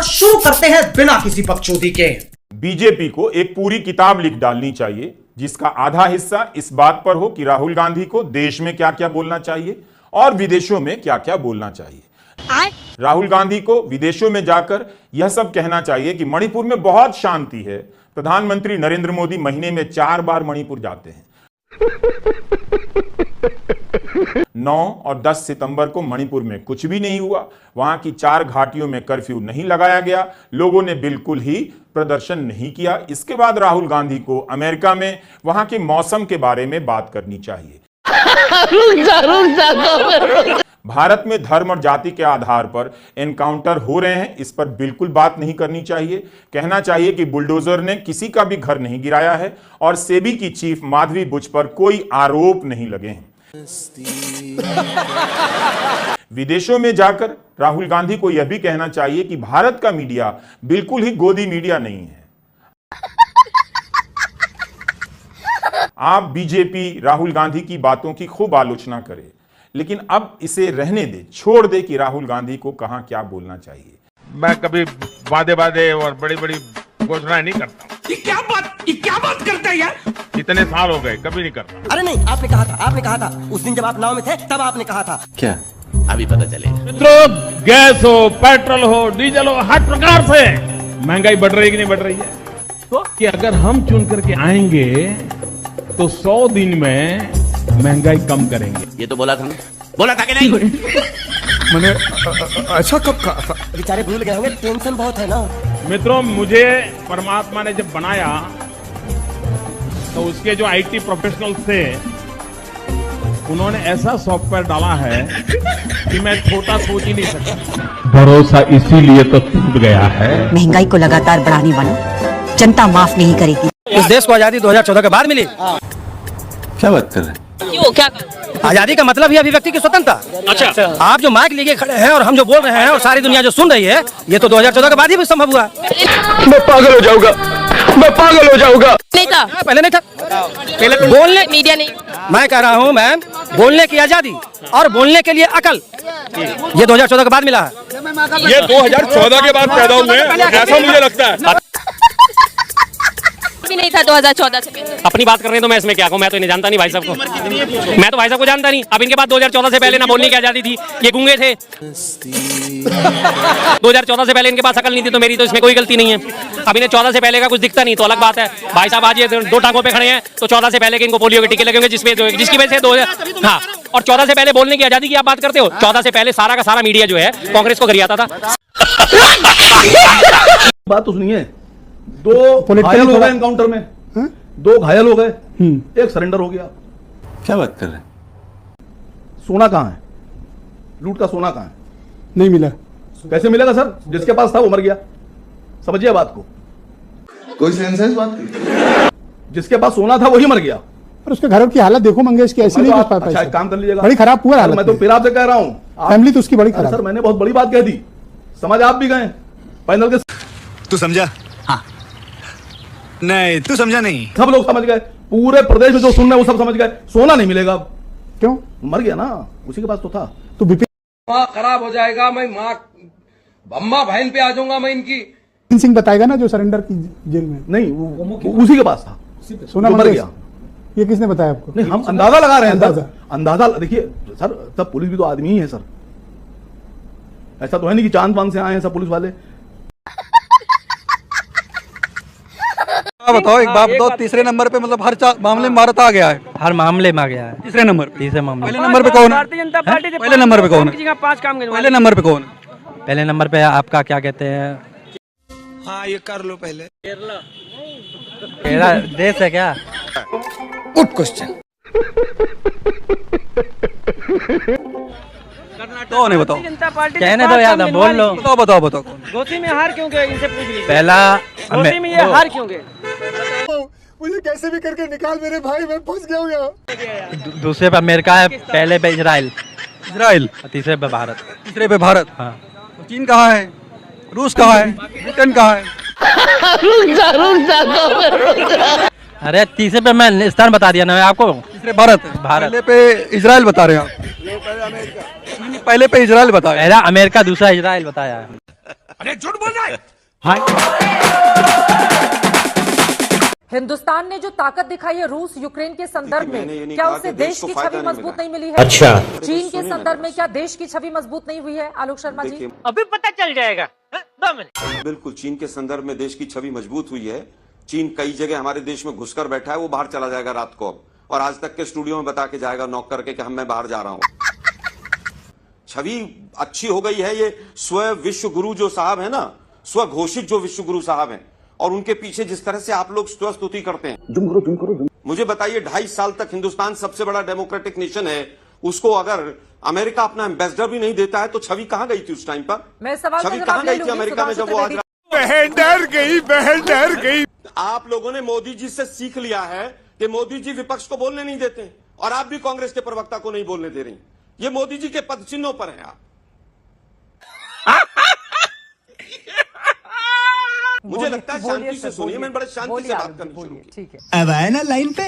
और शुरू करते हैं बिना किसी बकचोदी के। बीजेपी को एक पूरी किताब लिख डालनी चाहिए जिसका आधा हिस्सा इस बात पर हो कि राहुल गांधी को देश में क्या क्या बोलना चाहिए और विदेशों में क्या क्या बोलना चाहिए। राहुल गांधी को विदेशों में जाकर यह सब कहना चाहिए कि मणिपुर में बहुत शांति है। प्रधानमंत्री नरेंद्र मोदी महीने में 4 बार मणिपुर जाते हैं। 9 और 10 सितंबर को मणिपुर में कुछ भी नहीं हुआ। वहां की 4 घाटियों में कर्फ्यू नहीं लगाया गया, लोगों ने बिल्कुल ही प्रदर्शन नहीं किया। इसके बाद राहुल गांधी को अमेरिका में वहां के मौसम के बारे में बात करनी चाहिए। भारत में धर्म और जाति के आधार पर एनकाउंटर हो रहे हैं, इस पर बिल्कुल बात नहीं करनी चाहिए। कहना चाहिए कि बुलडोजर ने किसी का भी घर नहीं गिराया है और सेबी की चीफ माधवी बुच पर कोई आरोप नहीं लगे हैं। विदेशों में जाकर राहुल गांधी को यह भी कहना चाहिए कि भारत का मीडिया बिल्कुल ही गोदी मीडिया नहीं है। आप बीजेपी राहुल गांधी की बातों की खूब आलोचना करें, लेकिन अब इसे रहने दे, छोड़ दे कि राहुल गांधी को कहां क्या बोलना चाहिए। मैं कभी वादे और बड़ी बड़ी घोषणाएं नहीं करता। ये क्या बात करता है यार? इतने साल हो गए, कभी नहीं करता। अरे नहीं, आपने कहा था उस दिन जब आप नाव में थे तब आपने कहा था। क्या अभी पता चलेगा? मित्रों, गैस हो, पेट्रोल हो, डीजल हो, हर प्रकार से महंगाई बढ़ रही है कि नहीं बढ़ रही है? तो कि अगर हम चुन करके आएंगे तो 100 दिन में महंगाई कम करेंगे। ये तो बोला था कि नहीं? मैंने ऐसा कब कहा था? बेचारे भूल गए होंगे, टेंशन बहुत है ना। मित्रों, मुझे परमात्मा ने जब बनाया तो उसके जो आईटी प्रोफेशनल थे उन्होंने ऐसा सॉफ्टवेयर डाला है कि मैं छोटा सोच ही नहीं सकता। भरोसा इसीलिए तो टूट गया है। महंगाई को लगातार बढ़ाने वालों जनता माफ नहीं करेगी। इस देश को आजादी 2014 के बाद मिली। क्या बात कर रहे हैं? क्यों, क्या आजादी का मतलब ही अभिव्यक्ति की स्वतंत्रता। अच्छा, आप जो माइक लेके खड़े हैं और हम जो बोल रहे हैं और सारी दुनिया जो सुन रही है, ये तो 2014 के बाद ही संभव हुआ। मैं पागल हो जाऊंगा। नहीं था, पहले नहीं था। पहले बोलने मीडिया नहीं। मैं कह रहा हूँ मैम, बोलने की आजादी और बोलने के लिए अकल, ये 2014 के बाद मिला है। ये 2014 के बाद पैदा हुए हैं, ऐसा मुझे लगता है। नहीं था 2014 से पहले। अपनी बात कर रहे हैं तो मैं इसमें क्या कहूँ? मैं तो इन्हें जानता नहीं भाई साहब को। मैं तो भाई साहब को जानता नहीं। अब इनके पास 2014 से पहले ना बोलने की आजादी थी, ये गूंगे थे। 2014 से पहले इनके पास अकल नहीं थी, तो मेरी तो इसमें कोई गलती नहीं है। अब इन्हें 14 से पहले का कुछ दिखता नहीं तो अलग बात है। भाई साहब आज ये 2 टांगों पे खड़े हैं तो 14 से पहले के इनको पोलियो के टीके लगे होंगे, जिसकी वजह से हाँ, और 14 से पहले बोलने की आजादी की आप बात करते हो। 14 से पहले सारा का सारा मीडिया जो है कांग्रेस को गरियाता था। बात तो सुनिए, 2 घायल हो गए एनकाउंटर में। 2 घायल हो गए, 1 सरेंडर हो गया। क्या बात कर रहे हैं? सोना कहाँ है? लूट का सोना कहाँ है? नहीं मिला। कैसे मिलेगा सर? जिसके पास था वो मर गया। समझिए बात को। कोई सेंस है इस बात की? जिसके पास सोना था वही मर गया। पर उसके घर की हालत देखो मंगेश की, ऐसी नहीं कर पाता। अच्छा, काम कर लीजिएगा। बड़ी खराब पूरा हालत। मैं तो फिर आपसे कह रहा हूँ, फैमिली तो उसकी बड़ी खराब। सर मैंने बहुत बड़ी बात कह दी, समझ आप भी गए पैनल के। तू समझा? हाँ। नहीं तू समझा नहीं। सब लोग समझ गए, पूरे प्रदेश में जो सुन रहे हैं वो सब समझ गए। सोना नहीं मिलेगा। क्यों? मर गया ना, उसी के पास तो था। तो माँ खराब हो जाएगा, मैं माँ अम्मा बहन पे आ जाऊंगा मैं इनकी। सिंह बताएगा ना जो सरेंडर की जेल में। नहीं, वो उसी के पास था। सोना मर गया। ये किसने बताया आपको? नहीं, हम अंदाजा लगा रहे हैं। अंदाजा देखिए सर, सब पुलिस भी तो आदमी ही है सर। ऐसा तो है नहीं कि चांद पान से आए हैं सब पुलिस वाले। बताओ एक बात बताओ, तीसरे नंबर पे मतलब हर मामले में भारत आ गया है। हर मामले में आ गया है। तीसरे नंबर पहले नंबर पे कौन है? भारतीय जनता पार्टी पहले नंबर पे कौन है? 5 काम पहले नंबर पे कौन है? पहले नंबर पे आपका क्या कहते हैं? हाँ ये कर लो पहले। केरला देश है क्या? Good question. तो नहीं बताओ, जनता पार्टी कहने दो यार, बोल लो। बताओ गोती में हार क्यों गए? इनसे पूछ लीजिए। पहला गोती में ये हार क्यों गए? मुझे कैसे भी करके निकाल मेरे भाई, मैं फंस गया हूँ यहाँ। दूसरे पे अमेरिका है, पहले पे इजराइल, तीसरे पे भारत। तीसरे पे भारत, हाँ। चीन कहाँ है? रूस कहाँ है? ब्रिटेन कहाँ है? अरे तीसरे पे मैं स्थान बता दिया ना आपको। तीसरे भारत। पहले पे इजराइल बता रहे हैं आप। पहले पे इजराइल बताया। पहला अमेरिका, दूसरा इजराइल बताया। अरे झूठ बोल रहा है। हिंदुस्तान ने जो ताकत दिखाई है रूस यूक्रेन के संदर्भ में, क्या उससे देश की छवि मजबूत नहीं मिली है? अच्छा, चीन के संदर्भ में क्या देश की छवि मजबूत नहीं हुई है? आलोक शर्मा जी, अभी पता चल जाएगा। बिल्कुल, चीन के संदर्भ में देश की छवि मजबूत हुई है। चीन कई जगह हमारे देश में घुसकर बैठा है, वो बाहर चला जाएगा रात को और आज तक के स्टूडियो में बता के जाएगा नॉक करके कि मैं बाहर जा रहा हूं। छवि अच्छी हो गई है। ये स्व विश्व गुरु जो साहब है ना, स्व घोषित जो विश्व गुरु साहब हैं, और उनके पीछे जिस तरह से आप लोग स्तुति करते हैं, मुझे बताइए 2.5 साल तक हिंदुस्तान सबसे बड़ा डेमोक्रेटिक नेशन है, उसको अगर अमेरिका अपना एम्बेसडर भी नहीं देता है तो छवि कहां गई थी उस टाइम पर? छवि कहां गई थी अमेरिका में जब वो आज? बहन डर गई। आप लोगों ने मोदी जी से सीख लिया है कि मोदी जी विपक्ष को बोलने नहीं देते, और आप भी कांग्रेस के प्रवक्ता को नहीं बोलने दे रही। ये मोदी जी के पद चिन्हों पर है आप। मुझे लगता है शांति से सुनिए, मैंने बड़े शांति से बात करनी शुरू की। ठीक है, अब आए ना लाइन पे।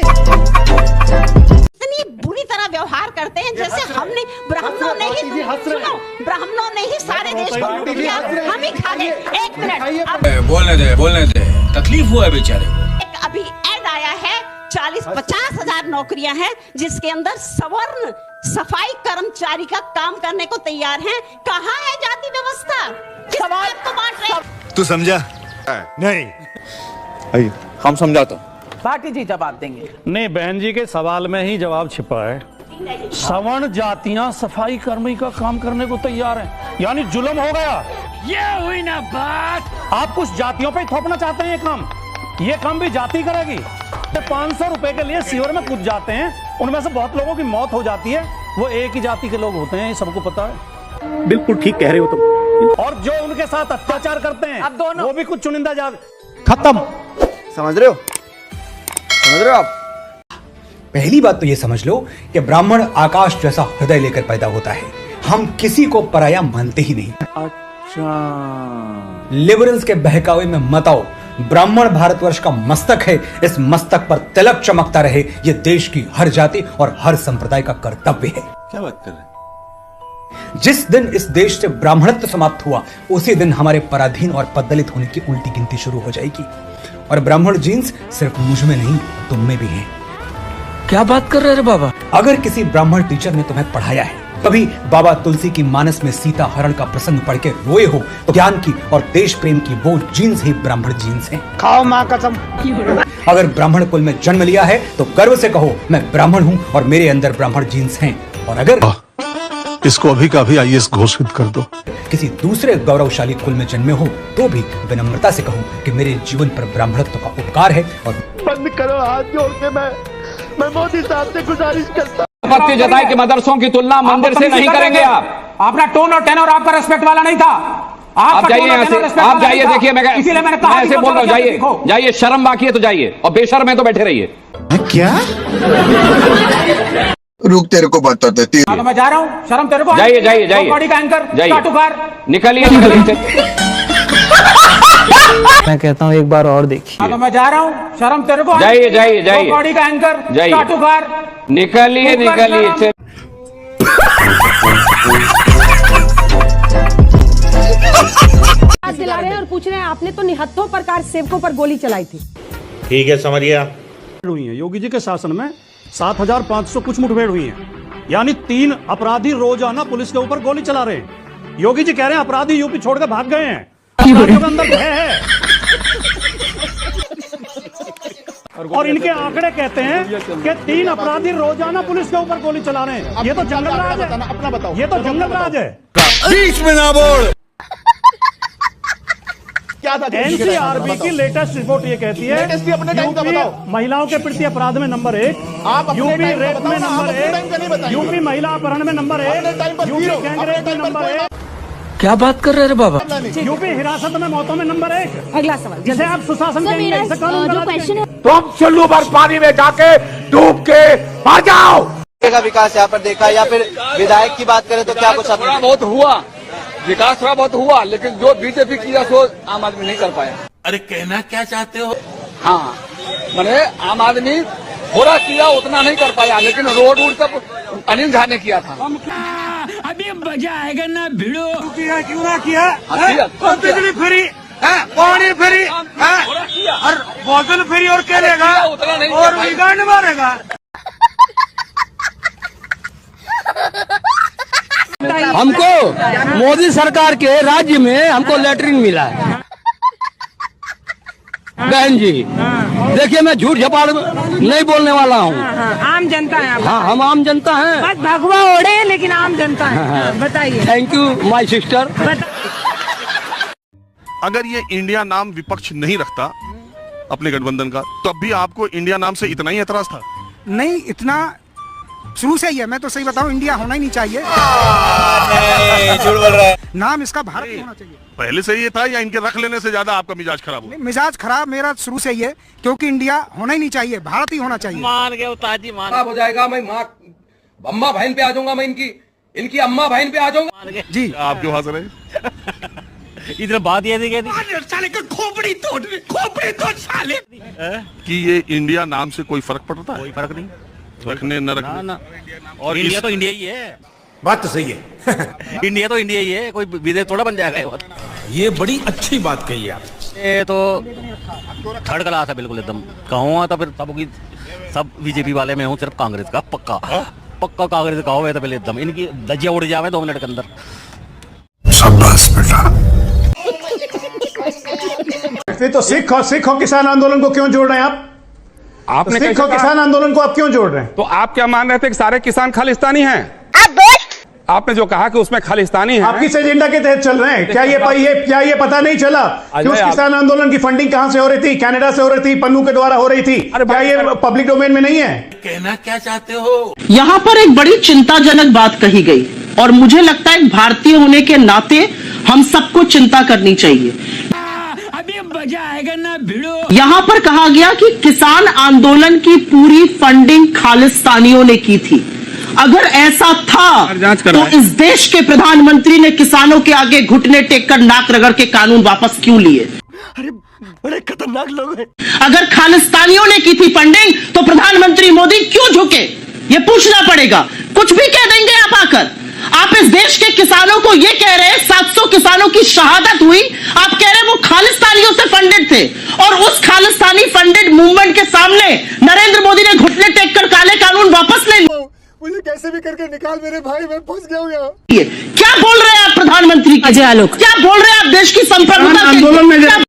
इतनी बुरी तरह व्यवहार करते हैं जैसे हमने ब्राह्मणों ने ही सारे देश को लूट लिया, हम ही खा गए। 1 मिनट, बोलने दे, तकलीफ हुआ है बेचारे को। अभी ऐड आया है 40-50 हजार नौकरियां हैं जिसके अंदर सवर्ण सफाई कर्मचारी का काम करने को तैयार हैं। कहाँ है जाति व्यवस्था? किस बात को बांट रहे? तू समझा नहीं? हम समझाता। पार्टी जी जवाब देंगे। नहीं, बहन जी के सवाल में ही जवाब छिपा है। सवर्ण जातियां सफाई कर्मी का काम करने को तैयार हैं, यानी जुल्म हो गया। ये हुई ना बात। आप कुछ जातियों पे थोपना चाहते हैं ये काम भी जाति करेगी। 500 रुपए के लिए सीवर में कूद जाते हैं, उनमें से बहुत लोगों की मौत हो जाती है, वो एक ही जाति के लोग होते हैं, ये सबको पता है। बिल्कुल ठीक कह रहे हो तुम। और जो उनके साथ अत्याचार करते हैं अब दोनों वो भी कुछ चुनिंदा जात। खत्म। समझ रहे हो आप? पहली बात तो ये समझ लो कि ब्राह्मण आकाश जैसा हृदय लेकर पैदा होता है। हम किसी को पराया मानते ही नहीं। अच्छा, लिबरल्स के बहकावे में मत आओ। ब्राह्मण भारतवर्ष का मस्तक है, इस मस्तक पर तिलक चमकता रहे, यह देश की हर जाति और हर संप्रदाय का कर्तव्य है। क्या बात कर रहे हैं? जिस दिन इस देश से ब्राह्मणत्व समाप्त हुआ, उसी दिन हमारे पराधीन और पददलित होने की उल्टी गिनती शुरू हो जाएगी। और ब्राह्मण जीन्स सिर्फ मुझ में नहीं, तुम में भी है। क्या बात कर रहे हैं बाबा? अगर किसी ब्राह्मण टीचर ने तुम्हें पढ़ाया है, कभी बाबा तुलसी की मानस में सीता हरण का प्रसंग पढ़ के रोए हो, तो ज्ञान की और देश प्रेम की वो जीन्स ही ब्राह्मण जीन्स हैं। खाओ माँ कसम। अगर ब्राह्मण कुल में जन्म लिया है तो गर्व से कहो, मैं ब्राह्मण हूँ और मेरे अंदर ब्राह्मण जीन्स हैं। और अगर इसको अभी का अभी IAS घोषित कर दो। किसी दूसरे गौरवशाली कुल में जन्मे हो तो भी विनम्रता से कहो कि मेरे जीवन पर ब्राह्मणत्व का उपकार है। और बंद करो हाथ जोड़ के, मैं मोदी साहब से गुजारिश करता। आपत्ति जताई कि मदरसों की तुलना मंदिर से नहीं करेंगे आप। अपना टोन और टेनर आपका रेस्पेक्ट वाला नहीं था। आप जाइए यहाँ से, आप जाइए। देखिए मैं ऐसे बोल रहा हूँ, जाइए जाइए। शर्म बाकी है तो जाइए, और बेशर्म है तो बैठे रहिए। क्या? रुक, तेरे को बताते। तो मैं जा रहा हूँ, शर्म तेरे को? जाइए जाइए जाइए, बॉडी का एंकर निकलिए। मैं कहता हूँ एक बार और देखिए। तो मैं जा रहा हूँ, शर्म तेरे को? जाइए जाइए जाइए, बॉडी का एंकर निकलिए निकलिए। दिला रहे हैं और पूछ रहे हैं, आपने तो निहत्थों प्रकार सेवकों पर गोली चलाई थी। ठीक है, समझ गया। हुई है योगी जी के शासन में 7500 कुछ मुठभेड़ हुई है, यानी 3 अपराधी रोजाना पुलिस के ऊपर गोली चला रहे हैं। योगी जी कह रहे हैं अपराधी यूपी छोड़ के भाग गए हैं, अपराधियों के अंदर भय है। और इनके आंकड़े कहते हैं कि 3 अपराधी रोजाना पुलिस के ऊपर गोली चला रहे हैं। ये तो जंगल राज है, अपना बताओ। ये तो जंगल राज है। बीच में ना बोल। क्या था? एनसीआरबी की लेटेस्ट रिपोर्ट ये कहती है यूपी महिलाओं के प्रति अपराध में नंबर 1, यूपी रेप में नंबर 1, यूपी महिला अपहरण में नंबर 1, यूपी गैंगरेप में नंबर 1। क्या बात कर रहे हैं बाबा? यूपी हिरासत में मौतों में नंबर 1। अगला सवाल, जिसे आप सुशासन कहेंगे। तुम चुल्लू भर पानी में जाके डूब के आ जाओ। का विकास यहाँ पर देखा, या फिर विधायक की बात करें तो क्या कुछ बहुत हुआ, विकास थोड़ा बहुत हुआ, लेकिन जो बीजेपी किया सो आम आदमी नहीं कर पाया। अरे कहना क्या चाहते हो? हाँ, मैंने आम आदमी थोड़ा किया, उतना नहीं कर पाया, लेकिन रोड सब अनिल झा ने किया था। अभी मजा आएगा ना भिड़ो। क्यों ना किया बिजली फ्री पानी फ्री और बोतल फ्री और क्या लेगा और गांड मारेगा। हमको मोदी सरकार के राज्य में हमको लैट्रिन मिला है बहन जी। देखिए मैं झूठ झपाड़ नहीं बोलने वाला हूँ। आम जनता है। हाँ हम आम जनता हैं। बस भगवा ओढ़े लेकिन आम जनता है। बताइए। Thank you my sister. अगर ये इंडिया नाम विपक्ष नहीं रखता अपने गठबंधन का, तब भी आपको इंडिया नाम से इतना ही एतराज था? नहीं, इतना शुरू से ही है। मैं तो सही बताऊं, इंडिया होना ही नहीं चाहिए। झूठ बोल रहा है। नाम इसका भारत होना चाहिए। पहले से ये था या इनके रख लेने से ज्यादा आपका मिजाज खराब हुआ? मिजाज खराब मेरा शुरू से ही है, क्योंकि इंडिया होना ही नहीं चाहिए, भारत ही होना चाहिए। मान गए उताजी मान हो जाएगा। मैं माँ अम्मा बहन पे आ जाऊंगा। मैं इनकी अम्मा बहन पे आ जाऊंगा। जी आप क्यों हंस रहे? इधर बात ये थी साले का खोपड़ी तोड़ साले। कि ये इंडिया नाम से कोई फर्क पड़ता है? कोई फर्क नहीं, रखने न रखने ना। और इंडिया तो इंडिया ही है। बात तो सही है। इंडिया तो इंडिया ही है, कोई विदेश थोड़ा बन जाएगा। ये बड़ी अच्छी बात कही आप। ये तो थर्ड क्लास है बिल्कुल एकदम। कहूँगा तो फिर सब बीजेपी वाले में हूँ, सिर्फ कांग्रेस का पक्का कांग्रेस का हो तो पहले एकदम इनकी दजिया उड़ जावे 2 मिनट के अंदर। शाबाश बेटा। तो सिख और किसान आंदोलन को क्यों जोड़ रहे हैं आप? आपने सिख और किसान आंदोलन को आप क्यों जोड़ रहे हैं? तो आप क्या मान रहे थे कि सारे किसान खालिस्तानी हैं? आपने जो कहा कि उसमें खालिस्तानी है। आप किस एजेंडा के तहत चल रहे हैं? क्या ये पता नहीं चला कि उस किसान आंदोलन की फंडिंग कहां से हो रही थी? कनाडा से हो रही थी, पन्नू के द्वारा हो रही थी। क्या ये पब्लिक डोमेन में नहीं है? कहना क्या चाहते हो? यहाँ पर एक बड़ी चिंताजनक बात कही गई और मुझे लगता है भारतीय होने के नाते हम सबको चिंता करनी चाहिए। अभी मजा आएगा ना भिड़ो। यहाँ पर कहा गया कि किसान आंदोलन की पूरी फंडिंग खालिस्तानियों ने की थी। अगर ऐसा था तो इस देश के प्रधानमंत्री ने किसानों के आगे घुटने टेककर नाक रगड़ के कानून वापस क्यों लिए? अरे बड़े खतरनाक लोग हैं। अगर खालिस्तानियों ने की थी फंडिंग तो प्रधानमंत्री मोदी क्यों झुके? ये पूछना पड़ेगा। कुछ भी कह देंगे आप आकर। आप इस देश के किसानों को ये कह रहे हैं 700 किसानों की शहादत हुई, आप कह रहे हैं वो खालिस्तानियों से फंडेड थे, और उस खालिस्तानी फंडेड मूवमेंट के सामने नरेंद्र मोदी ने घुटने टेककर काले कानून वापस ले लिए। मुझे कैसे भी करके निकाल मेरे भाई, मैं फंस गया हूँ यहाँ। क्या बोल रहे हैं आप प्रधानमंत्री? अजय आलोक क्या बोल रहे हैं आप देश की संप्रभुता आंदोलन में